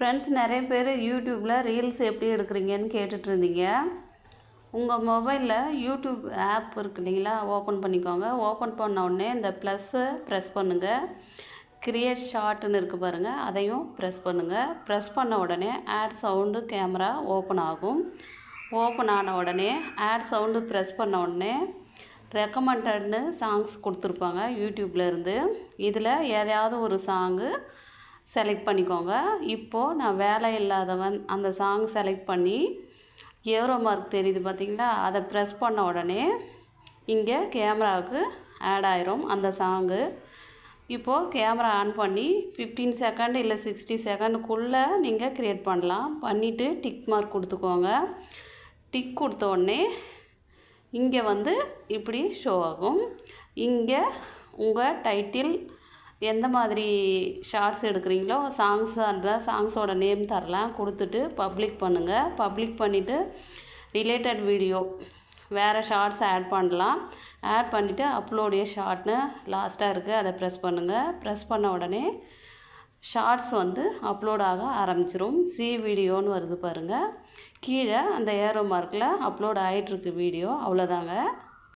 Friends, நிறைய பேர் யூடியூப்பில் ரீல்ஸ் எப்படி எடுக்கிறீங்கன்னு கேட்டுட்ருந்தீங்க. உங்கள் மொபைலில் யூடியூப் ஆப் இருக்கு இல்லைங்களா, ஓப்பன் பண்ணிக்கோங்க. ஓப்பன் பண்ண உடனே இந்த ப்ளஸ்ஸை ப்ரெஸ் பண்ணுங்கள். கிரியேட் ஷார்ட்னு இருக்குது பாருங்கள், அதையும் ப்ரெஸ் பண்ணுங்கள். ப்ரெஸ் பண்ண உடனே ஆட் சவுண்டு கேமரா ஓப்பன் ஆகும். ஓப்பன் ஆன உடனே ஆட் சவுண்டு ப்ரெஸ் பண்ண உடனே ரெக்கமெண்டட்னு சாங்ஸ் கொடுத்துருப்பாங்க யூடியூப்லேருந்து. இதில் எதையாவது ஒரு சாங்கு செலக்ட் பண்ணிக்கோங்க. இப்போது நான் வேலை இல்லாதவன் அந்த சாங் செலக்ட் பண்ணி ஏரோ மார்க் தெரியுது பார்த்திங்களா, அதை ப்ரெஸ் பண்ண உடனே இங்கே கேமராவுக்கு ஆட் ஆயிரும் அந்த சாங்கு. இப்போது கேமரா ஆன் பண்ணி 15 செகண்ட் இல்லை 60 செகண்டுக்குள்ளே நீங்கள் க்ரியேட் பண்ணலாம். பண்ணிவிட்டு டிக் மார்க் கொடுத்துக்கோங்க. டிக் கொடுத்த உடனே இங்கே இப்படி ஷோ ஆகும். இங்கே உங்கள் டைட்டில் எந்த மாதிரி ஷார்ட்ஸ் எடுக்கிறீங்களோ அந்த சாங்ஸோட நேம் தரலாம். கொடுத்துட்டு பப்ளிக் பண்ணுங்கள். பப்ளிக் பண்ணிவிட்டு ரிலேட்டட் வீடியோ வேறு ஷார்ட்ஸ் ஆட் பண்ணலாம். ஆட் பண்ணிவிட்டு அப்லோட் ஏ ஷார்ட்னு லாஸ்ட்டாக இருக்குது, அதை ப்ரெஸ் பண்ணுங்கள். ப்ரெஸ் பண்ண உடனே ஷார்ட்ஸ் அப்லோட் ஆக ஆரம்பிச்சிரும். வீடியோன்னு வருது பாருங்கள். கீழே அந்த ஏரோ மார்க்கில் அப்லோட் ஆகிட்டுருக்கு வீடியோ. அவ்வளோதாங்க.